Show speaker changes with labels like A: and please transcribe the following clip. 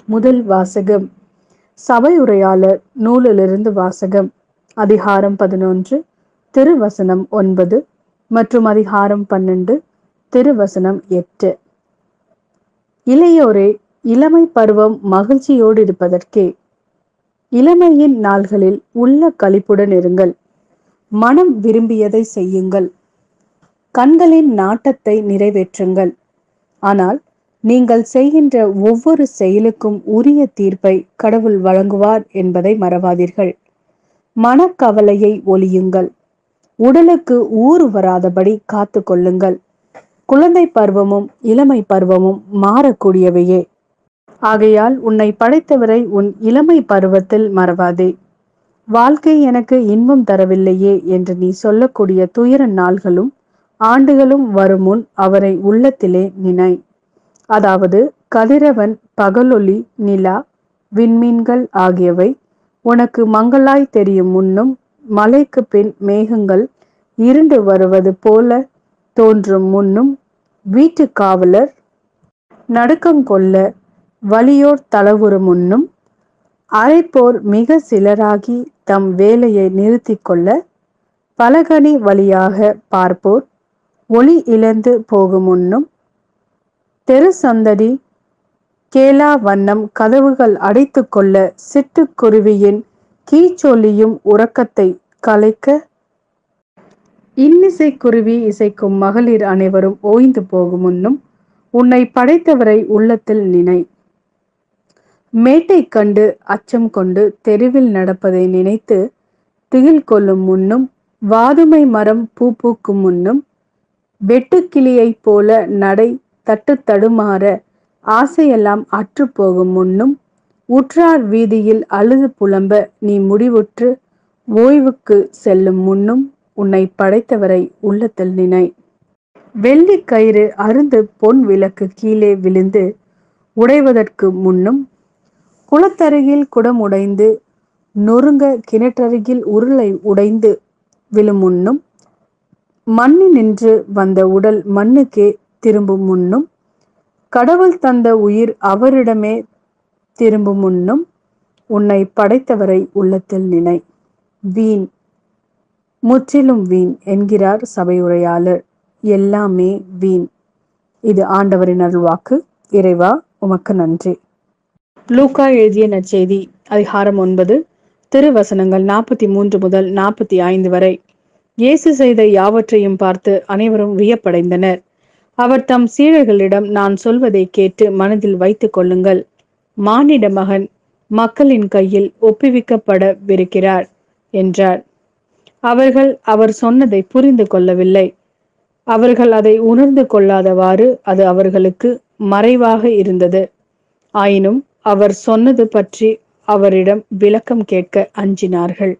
A: முதல் வாசகம் சபையுரையாளர் நூலிலிருந்து வாசகம். அதிகாரம் 11, திருவசனம் 9 மற்றும் அதிகாரம் 12, திருவசனம் 8. இளையோரே, இளமை பருவம் மகிழ்ச்சியோடு இருப்பதற்கே. இளமையின் நாள்களில் உள்ள களிப்புடன் இருங்கள். மனம் விரும்பியதை செய்யுங்கள். கண்களின் நாட்டத்தை நிறைவேற்றுங்கள். ஆனால் நீங்கள் செய்கின்ற ஒவ்வொரு செயலுக்கும் உரிய தீர்ப்பை கடவுள் வழங்குவார் என்பதை மறவாதீர்கள். மனக்கவலையை ஒழியுங்கள். உடலுக்கு ஊறு வராதபடி காத்து கொள்ளுங்கள். குழந்தை பருவமும் இளமை பருவமும் மாறக்கூடியவையே. ஆகையால் உன்னை படைத்தவரை உன் இளமை பருவத்தில் மறவாதே. வாழ்க்கை எனக்கு இன்பம் தரவில்லையே என்று நீ சொல்லக்கூடிய துயர நாள்களும் ஆண்டுகளும் வருமுன் அவரை உள்ளத்திலே நினை. அதாவது கதிரவன், பகலொளி, நிலா, விண்மீன்கள் ஆகியவை உனக்கு மங்களாய் தெரியும் முன்னும், மழைக்கு பின் மேகங்கள் இருண்டு வருவது போல தோன்றும் முன்னும், வீட்டு காவலர் நடுக்கம் கொள்ள வலியோர் தளவுறு முன்னும், அரைப்போர் மிக சிலராகி தம் வேலையை நிறுத்தி கொள்ள, பலகனி வழியாக பார்ப்போர் ஒளி இழந்து போகும் முன்னும், தெரு சந்தடி கேளா வண்ணம் கதவுகள் அடைத்து கொள்ள சிட்டுக்குருவியின் கீச்சொலியும் உறக்கத்தை கலைக்க, இன்னிசை குருவி இசைக்கும் மகளிர் அனைவரும் ஓய்ந்து போகும் முன்னும் உன்னை படைத்தவரை உள்ளத்தில் நினை. மேட்டை கண்டு அச்சம் கொண்டு தெருவில் நடப்பதை நினைத்து திகில் கொள்ளும் முன்னும், வாதுமை மரம் பூ பூக்கும் முன்னும், வெட்டுக்கிளியை போல நடை தட்டு தடுமாற ஆசையெல்லாம் அற்று போகும் முன்னும், உற்றார் வீதியில் அழுது புலம்ப நீ முடிவுற்று ஓய்வுக்கு செல்லும் முன்னும் உன்னை படைத்தவரை உள்ளத்தில் நினை. வெள்ளி கயிறு அருந்து பொன் விளக்கு கீழே விழுந்து உடைவதற்கு முன்னும், குளத்தருகில் குடம் உடைந்து நொறுங்க கிணற்றருகில் உருளை உடைந்து விழும் முன்னும், மண்ணினின்று வந்த உடல் மண்ணுக்கே திரும்பும் முன்னும், கடவுள் தந்த உயிர் அவரிடமே திரும்பும் முன்னும் உன்னை படைத்தவரை உள்ளத்தில் நினை. வீண், முற்றிலும் வீண் என்கிறார் சபையுரையாளர். எல்லாமே வீண். இது ஆண்டவரின் அருள்வாக்கு. இறைவா, உமக்கு நன்றி. லூக்கா எழுதிய நற்செய்தி அதிகாரம் 9, திருவசனங்கள் 43 முதல் 45 வரை. இயேசு செய்த யாவற்றையும் பார்த்து அனைவரும் வியப்படைந்தனர். அவர் தம் சீடர்களிடம், நான் சொல்வதை கேட்டு மனதில் வைத்துக் கொள்ளுங்கள். மானிட மகன் மக்களின் கையில் ஒப்புவிக்கப்படவிருக்கிறார் என்றார். அவர்கள் அவர் சொன்னதை புரிந்து கொள்ளவில்லை. அவர்கள் அதை உணர்ந்து கொள்ளாதவாறு அது அவர்களுக்கு மறைவாக இருந்தது. ஆயினும் அவர் சொன்னது பற்றி அவரிடம் விளக்கம் கேட்க அஞ்சினார்கள்.